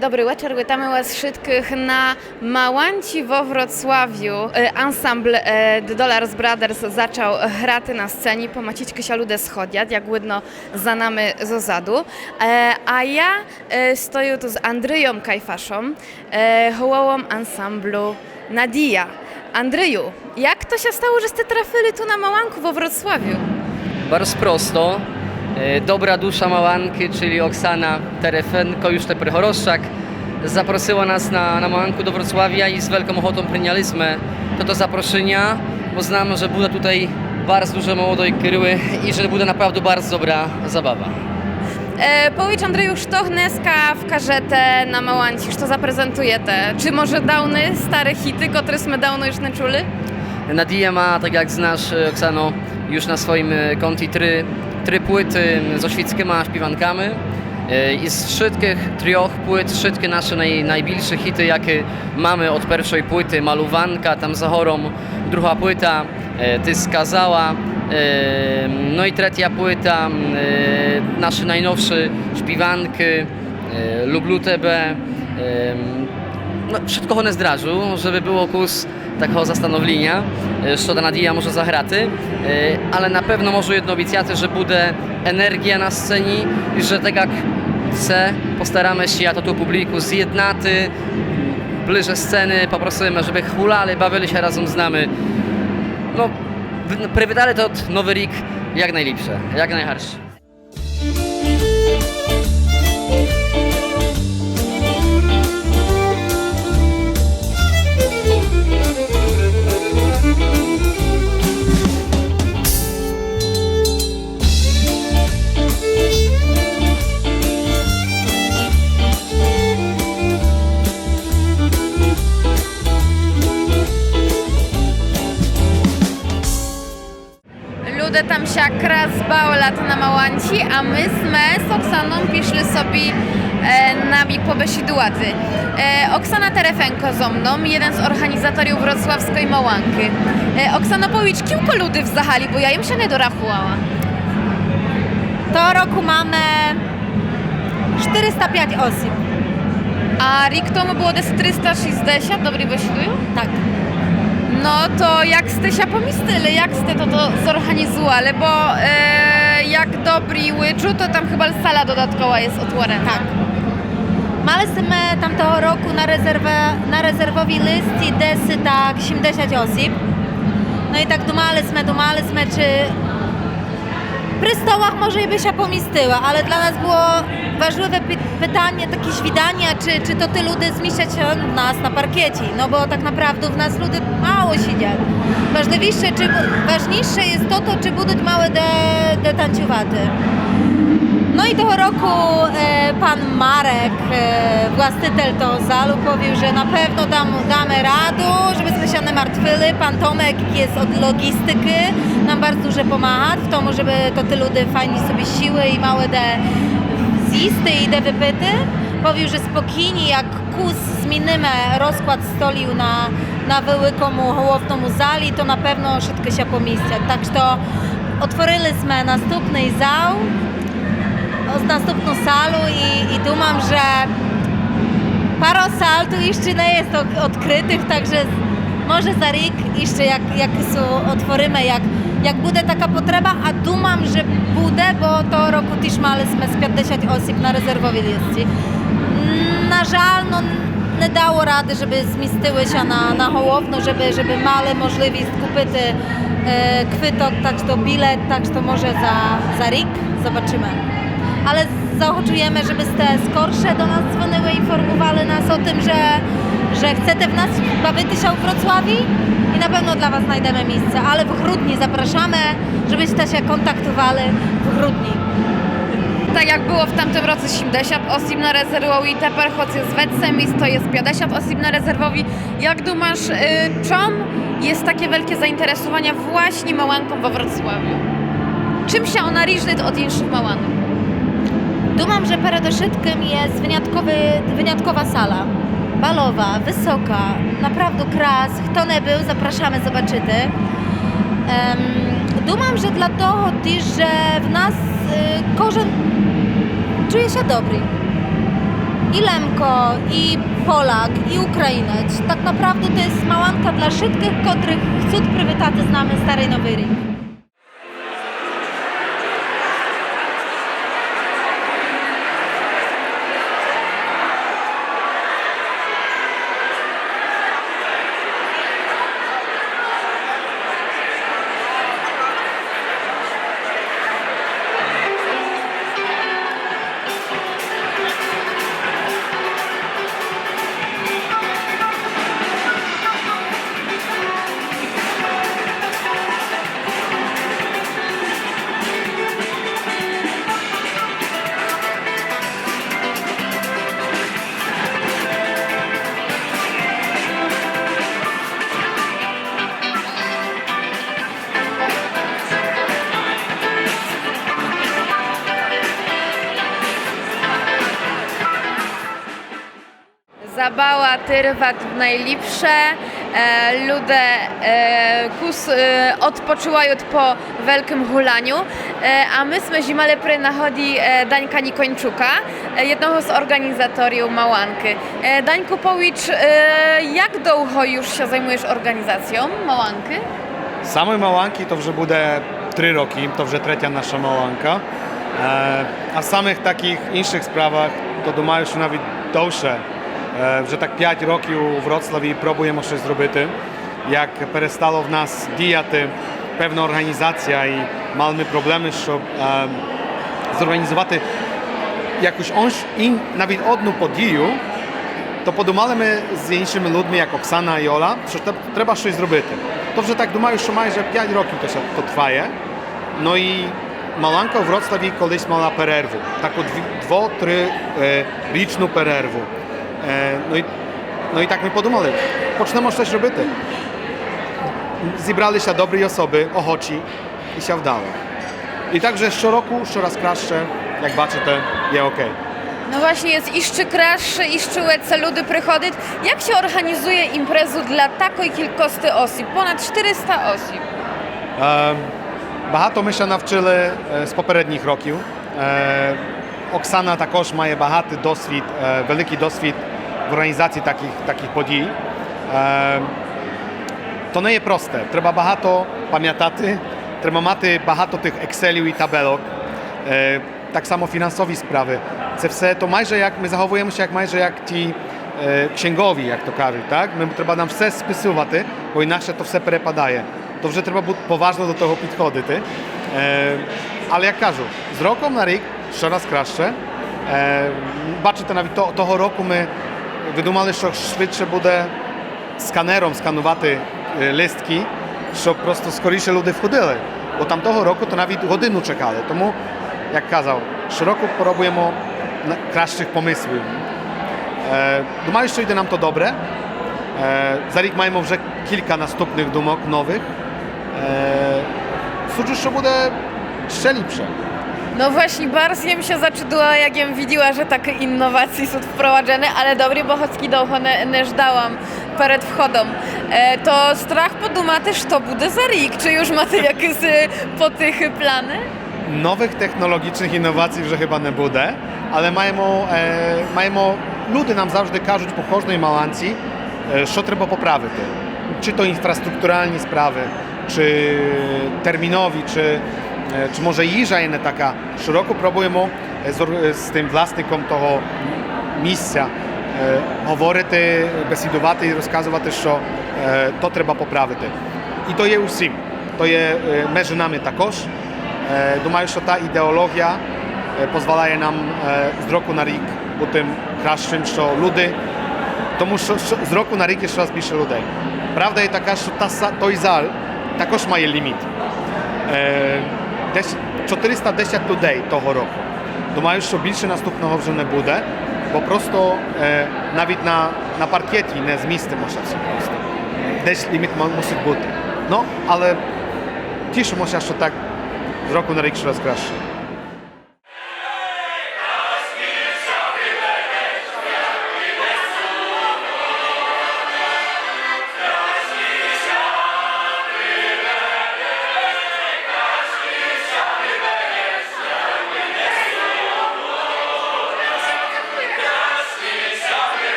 Dobry wieczór, witamy Was wszystkich na Małanci we Wrocławiu. Ensemble The Dollars Brothers zaczął grać na scenie, pomacitkę się ludzie schodять, jak widno za nami zozadu. A ja stoję tu z Andrzejem Kajfaszem, hołową ensemblu Nadia. Andrzeju, jak to się stało, żeście trafili tu na Małanku we Wrocławiu? Bardzo prosto. Dobra dusza Małanki, czyli Oksana Terefenko-Juszte-Prychoroszczak, zaprosiła nas na Małanku do Wrocławia i z wielką ochotą przyjęliśmy to zaproszenia, bo znamy, że będzie tutaj bardzo dużo młodej kryły i że będzie naprawdę bardzo dobra zabawa. Powiedz Andrzeju, co dneska wkażete na Małanci, co zaprezentujete? Czy może dawny stare hity, któreśmy dawno już nie czuli? Nadia ma, tak jak znasz, Oksano, już na swoim koncie trzy płyty z oświckimi śpiewankami. I z wszystkich trzech płyt, wszystkie nasze najbliższe hity, jakie mamy od pierwszej płyty, Maluwanka, tam za chorą, druga płyta, Ty skazała, no i trzecia płyta, nasze najnowsze śpiewanki, Lubię Tebe. No, wszystko one zdrażą, żeby było kurs takiego zastanowienia, co ta Nadia może zagraty, ale na pewno może jedno obiecjate, że będzie energia na scenie i że tak jak chce, postaramy się, a to tu publiku zjednaty, bliżej sceny, poprosimy, żeby hulali, bawili się razem z nami. No, przywitali to od Nowy Rik jak najlepsze, jak najharsze. Ludzie tam się raz bały lata na Małanci, a myśmy z Oksaną piszli sobie na bik pobesidłaty. Oksana Terefenko ze mną, jeden z organizatorów wrocławskiej Małanki. Oksana, powiedz, kilku ludzi w Zachali, bo ja im się nie dorachowała. To roku mamy 405 osób. A rok temu było 360, dobry besidują? Tak. No to jak ste się pomyśleli, jak ste to zorganizowali, bo jak dobry łyczu, to tam chyba sala dodatkowa jest otworena. Tak. Maliśmy tamtego roku na rezerwowi list i desy tak 70 osób. No i tak dumaliśmy, czy przy stołach może by się pomieściła, ale dla nas było ważliwe pytanie, takie zwidanie, czy to ty ludzie zmieszczać się nas na parkiecie, no bo tak naprawdę w nas ludzie mało siedzieli. Ważniejsze jest to, czy będą małe tańczowaty. No i tego roku pan Marek, właściciel to zalu, powiedział, że na pewno damy radę, żebyśmy się nie martwili. Pan Tomek jest od logistyki, nam bardzo dużo pomaga w tomu, żeby to ty ludzie fajnie sobie siły i małe zjisty i wypity. Powiedział, że spokojnie, jak zmienimy rozkład stolił na wielkomu hołowną zali, to na pewno wszystko się pomieści. Także to otworiliśmy następny zał, następną salę i dumam, że parę sal tu jeszcze nie jest odkrytych, także może za rok jeszcze jak są otworzymy, jak będzie taka potrzeba, a dumam, że będzie, bo to roku też maliśmy z 50 osób na rezerwowej liście. Na żal, no nie dało rady, żeby zmieściły się na hołowno, żeby mali możliwość kupić kwitok, tak to bilet, tak to może za rok zobaczymy. Ale zaoczujemy, żebyście skorsze do nas dzwoniły i informowali nas o tym, że chcecie w nas bawić się w Wrocławiu i na pewno dla was znajdziemy miejsce, ale w grudniu zapraszamy, żebyście się kontaktowali w grudniu. Tak jak było w tamtym roku 70 osób na rezerwowi, teraz choć jest więcej miejsc, to jest 50 osób na rezerwowi. Jak dumasz, czym jest takie wielkie zainteresowanie właśnie Małanką we Wrocławiu? Czym się ona różni od innych Małanek? Думам, że перед Ошитком jest wyjątkowa sala. Balowa, wysoka, naprawdę крас. Хто не був, zapraszamy zobaczyти. Думам, że dla того, że w nas кожен czuje się dobry. I Lemko, i Polak, i Ukrainec. Tak naprawdę to jest małanka dla wszystkich, których chcą przywitać z nami Stary Nowy Rік. Zabała tyrwat najlepsze, ludzie odpoczywają po wielkim hulaniu, a myśmy zimale pry nachodzi Dańka Nikończuka, jednego z organizatorów Małanki. Dańku, powiedz, jak długo już się zajmujesz organizacją Małanki? Samej Małanki to вже буде 3 роки, to вже третя наша Małanka. А в самих таких інших справах, то думаю, що навіть довше. Вже так 5 років у Вроцлаві пробуємо щось зробити. Як перестало в нас діяти певна організація і мали ми проблеми, щоб зорганізувати якусь навіть одну подію, то подумали ми з іншими людьми, як Оксана і Ола, що треба щось зробити. То вже так думаю, що майже 5 років то триває. Ну і Małanka у Wrocławiu колись мала перерву, таку 2-3 річну перерву. No i tak my podумали, почнемо щось робити. Зібралися добрі особи, охочі, і się вдало. I także щороку, щораз краще, jak бачите, є окей. No właśnie, jest iszczy kraszy, iszczy łece, ludy przychodzić. Jak się organizuje imprezu dla takiej kilkości osób? Ponad 400 osób. Багато ми ще навчили з попередніх років. Оксана також має багатий досвід, великий досвід в організації таких подій. То не є просте. Треба багато пам'ятати, треба мати багато тих екселів і табелок. Так само фінансові справи. Це все то майже як ми заховуємося майже як ті księgowi, як то кажуть. Так? Треба нам все списувати, бо інакше то все перепадає. То вже треба бути поважно до того підходити. Але як кажу, з роком на рік щораз краще. Бачите, навіть того року ми видумали, що швидше буде сканером сканувати листки, щоб просто скоріше люди входили. Бо там того року то навіть годину чекали. Тому, як казав, щороку пробуємо кращих помислів. Думаю, що йде нам то добре. За рік маємо вже кілька наступних думок нових. Суджу, що буде ще ліпше. No właśnie, bardzo jem się zaczudła, jak jem widziała, że takie innowacje są wprowadzone, ale dobry bohocki długo nie żdałam przed wchodą. To strach poduma też to będzie za rік. Czy już macie jakieś po tych plany? Нових технологічних інновацій вже chyba не буде, але маємо люди нам завжди кажуть по кожній Małанці, що треба поправити. Чи то інфраструктуральні справи, чи термінові, чи може їжа є не така. Щороку пробуємо з тим власником того місця говорити, бесідувати і розказувати, що то треба поправити. І то є усім. То є між нами також. Думаю, що та ідеологія дозволяє нам з року на рік бути кращим, що люди, тому що з року на рік є щось більше людей. Правда є така, що той зал також має ліміт. 410 людей того року. Думаю, що більше наступного вже не буде, бо просто навіть на паркеті не змістимося всі просто. Десь ліміт мусить бути. Ну, але тішимося, що так з року на рік щось краще.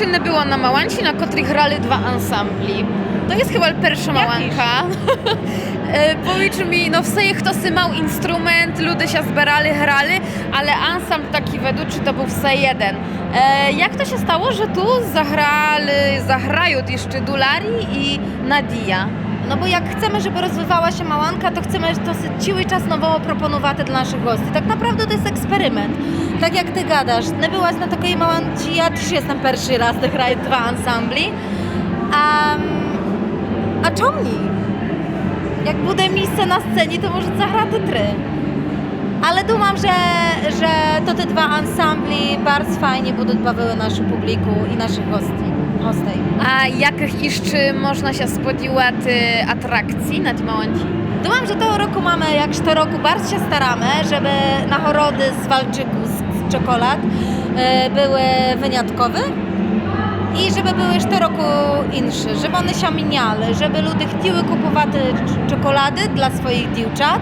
jeszcze nie było na Małanci, na których grali dwa ansambli. To jest chyba pierwsza Małanka. Powiedz mi, no все, хто си мав інструмент, люди się збирали, grali, ale ansambl taki według, czy to był все jeden. Jak to się stało, że tu zagrają jeszcze Dulari i Nadia? No bo jak chcemy, żeby rozwijała się Małanka, to chcemy to cały czas nowo proponować dla naszych gości. Tak naprawdę to jest eksperyment. Tak jak ty gadasz, nie byłaś na takiej Małanci, ja też jestem pierwszy raz, gdy graję dwa ansambli. A czemu? Jak będzie miejsce na scenie, to może zagrać trzy. Ale думam, że to te dwa ansambli bardzo fajnie będą bawiły naszą publiku i naszych hostej. A jakich jeszcze można się spodziewać atrakcji na tej Małanci? Думam, że tego roku mamy, jak co roku, bardzo się staramy, żeby nagrody z walczyków z czekolad były wyjątkowe i żeby były co roku inne, żeby one się mieniały, żeby ludzie chcieli kupować czekolady dla swoich dziewczat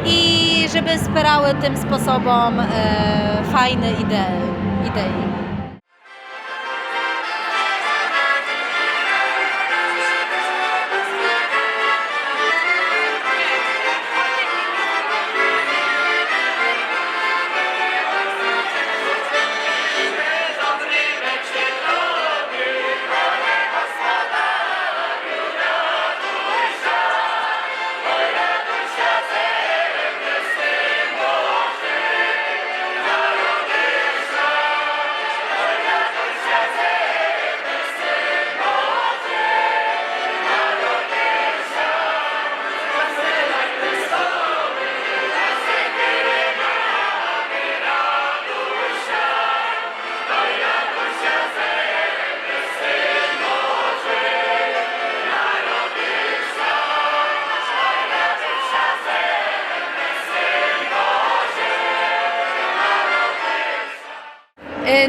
i żeby wspierały tym sposobem fajne idei.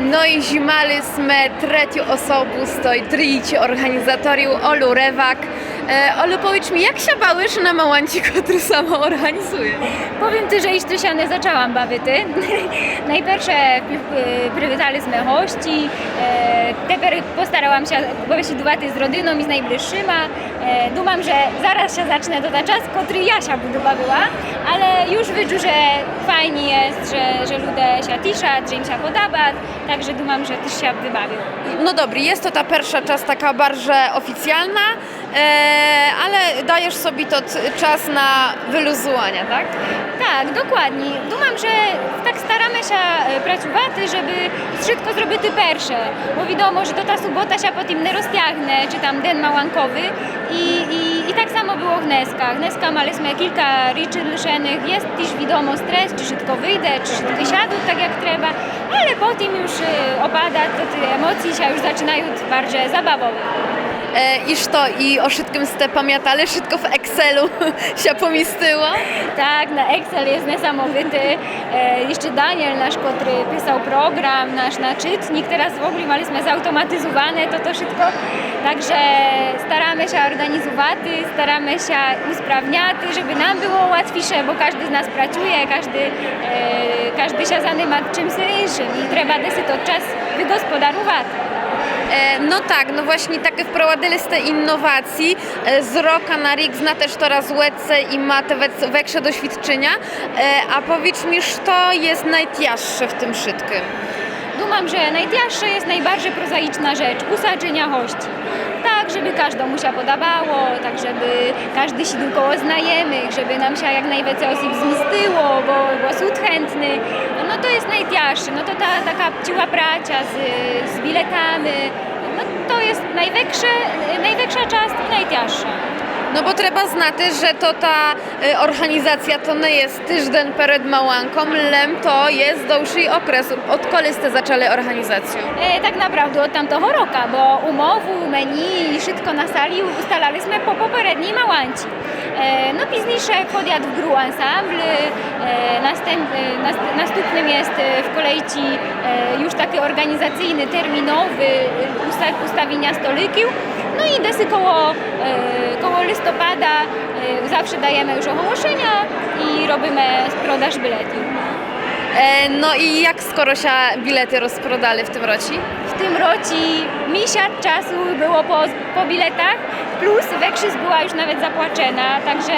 No i zimali sme trzecią osobą stoi trójci organizatorów Olu Rewak. Olu, powiedz mi, jak się bawisz na Małanci, który sama organizuje? Powiem Ty, że jeszcze się nie zaczęłam bawić. Najpierw przywitaliśmy gości, teraz postarałam się powiesidować z rodziną i z najbliższymi. Думam, że zaraz się zacznę do czas, który ja się będę bawiła, ale już widzę, że fajnie jest, że ludzie się cieszą, że im się podoba, także думam, że też się wybawią. No dobry, jest to ta pierwsza czas taka bardzo oficjalna, ale dajesz sobie to czas na wyluzowanie, tak? Tak, dokładnie. Думam, że tak staramy się pracować, żeby wszystko zrobić pierwsze, bo wiadomo, że to ta sobota się potem nie rozciągnie, czy tam den małankowy i tak samo było w Gneska. Gneska mieliśmy kilka rzeczy ruszonych, jest też wiadomo stres, czy wszystko wyjdzie, czy wszystko wysiadł tak jak trzeba, ale potem już opada, to te emocje się już zaczynają bardziej zabawowe. Iż to i o wszystkim ste pamiętali, wszystko w Excelu się pomistyło. Tak, na Excel jest niesamowity. Jeszcze Daniel, nasz, który pisał program, nasz czytnik, teraz w ogóle mieliśmy zautomatyzowane to wszystko. Także staramy się organizować, staramy się usprawniać, żeby nam było łatwiejsze, bo każdy z nas pracuje, każdy się zajmuje czymś innym i trzeba to czas wygospodarować. No tak, no właśnie takie wprowadzili te innowacji z roku na rok, zna też teraz łece i ma te większe doświadczenia, a powiedz mi, co jest najcięższe w tym wszystkim? Думam, że najcięższa jest najbardziej prozaiczna rzecz, usadzenia gości. Tak, żeby każdemu się podobało, tak żeby każdy się koło znajomych, żeby nam się jak najwięcej osób zmistyło, bo są chętni. No to jest najcięższe, no to ta taka ciła praca z biletami, no to jest największa część i najcięższa. No bo trzeba znać, że to ta organizacja to nie jest tydzień przed Małanką, lem to jest dłuższy okres. Od kiedy ste zaczęli organizację? Tak naprawdę od tamtego roku, bo umowę, menu i wszystko na sali ustalaliśmy po poprzedniej Małanci. No później wchodził w grę ansambl, następnym jest w kolejce już taki organizacyjny, terminowy ustawienia stolików. No i desy koło listopada zawsze dajemy już ogłoszenia i robimy sprzedaż biletów. No i jak skoro się bilety rozprodali w tym roku? w tym roku misiat czasu było po biletach, plus wekrzys była już nawet zapłacena, także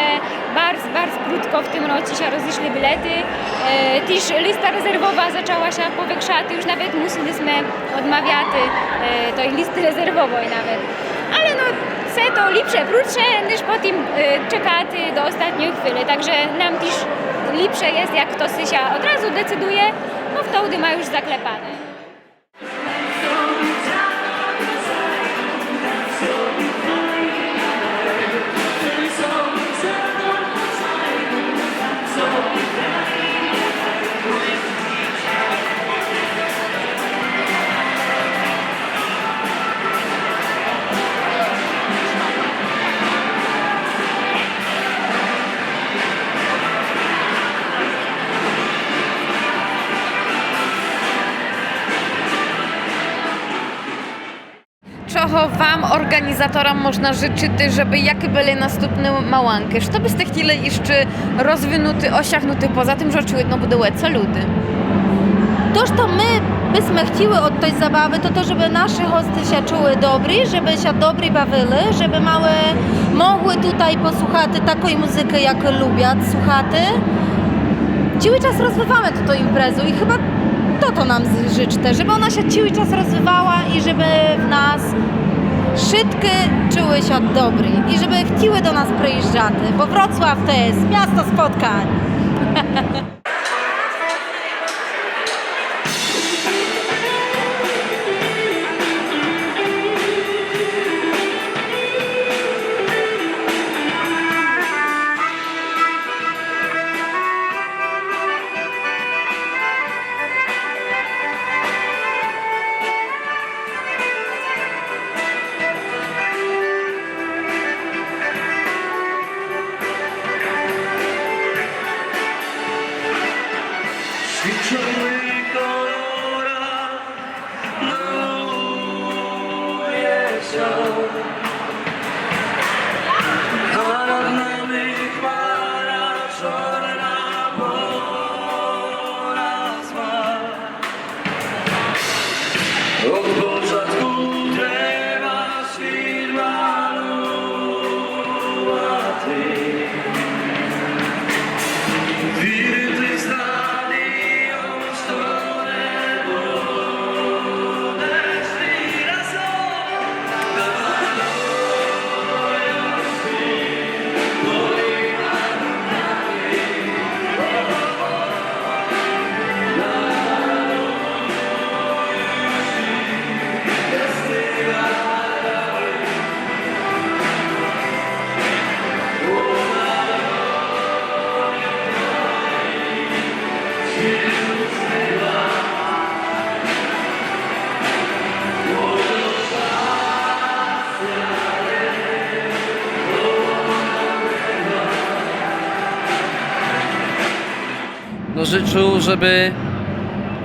bardzo krótko w tym roku się rozeszły bilety. Też lista rezerwowa zaczęła się powiększać, już nawet musieliśmy odmawiać tej listy rezerwowej nawet. Ale no, це to lepsze krótsze, niż potem czekać do ostatniej chwili, także nam też lepsze jest, jak ktoś się od razu decyduje, bo wtedy ma już zaklepane. Чого вам, організаторам, можна жити, щоб які були наступні мałанки? Що byście chcieli jeszcze rozwinути, osiągnути, poza tym, że очевидно буде co люди? To, що ми byśmy chcieli od tej zabawy, to żeby nasze hosty się czuły dobry, żeby się dobrze bawili, żeby mogły tutaj posłuchać takiej muzyki, jak lubią słuchać. Cały czas rozwijamy tę imprezę i chyba to nam życzę, żeby ona się cały czas rozwijała i żeby w nas wszystkie czuły się dobry i żeby chciały do nas przyjeżdżać, bo Wrocław to jest miasto spotkań. No życzę,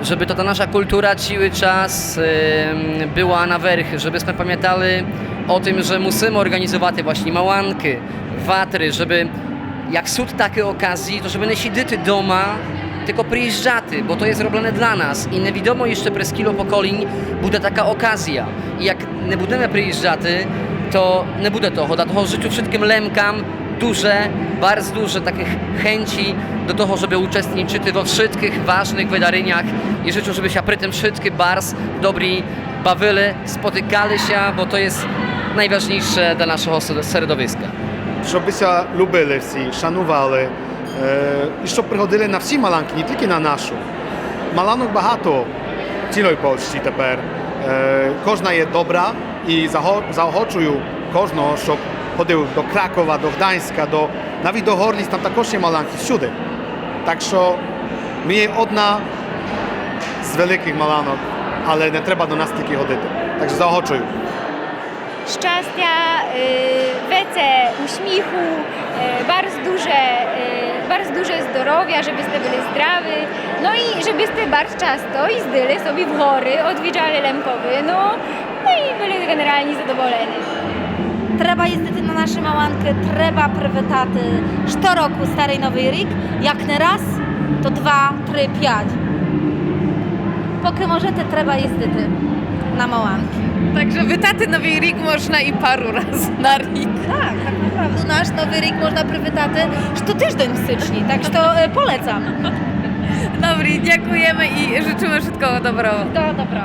żeby ta nasza kultura cały czas była na werch, żebyśmy pamiętali o tym, że musimy organizować właśnie małanki, watry, żeby jak są takie okazji, to żeby nie siedzieć doma, tylko przyjeżdżaty, bo to jest robione dla nas i nie wiadomo jeszcze przez kilo pokoleń będzie taka okazja. I jak nie będziemy przyjeżdżaty, to nie będzie toho. Dlatego życzę wszystkim Lemkam bardzo duże takich chęci do toho, żeby uczestniczyć we wszystkich ważnych wydarzeniach i życzę, żeby się przy tym wszystkie bardzo dobri bawili, spotykali się, bo to jest najważniejsze dla naszego środowiska. Щоб ся любили всі, шанували, і щоб приходили на всі маланки, не тільки на нашу. Маланок багато в цілій Польщі тепер. Кожна є добра і заохочую кожного, щоб ходив до Кракова, до Гданська, навіть до Горліць, там також є маланки, всюди. Так що ми є одна з великих маланок, але не треба до нас тільки ходити. Так що заохочую. Szczęścia, wece, uśmiechu, bardzo duże zdrowia, żebyście byli zdrowi, no i żebyście bardzo często jeździli sobie w góry, odwiedzali Lemkowy, no i byli generalnie zadowoleni. Треба їздити на наші мałанки, треба привітати щороку Старий Новий рік, як не раз, то 2, 3, 5. poki możete, treba jezditi na Małanki. Także witati Nowy Rik można i paru razy na Rik. Tak naprawdę nasz Nowy Rik można przywitati što tydzień w styczniu, tak że polecam. Dobry, dziękujemy i życzymy wszystkiego dobrego. Dobro.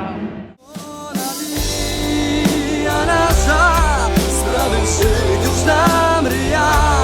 A nasza sprawy się już nam ryja.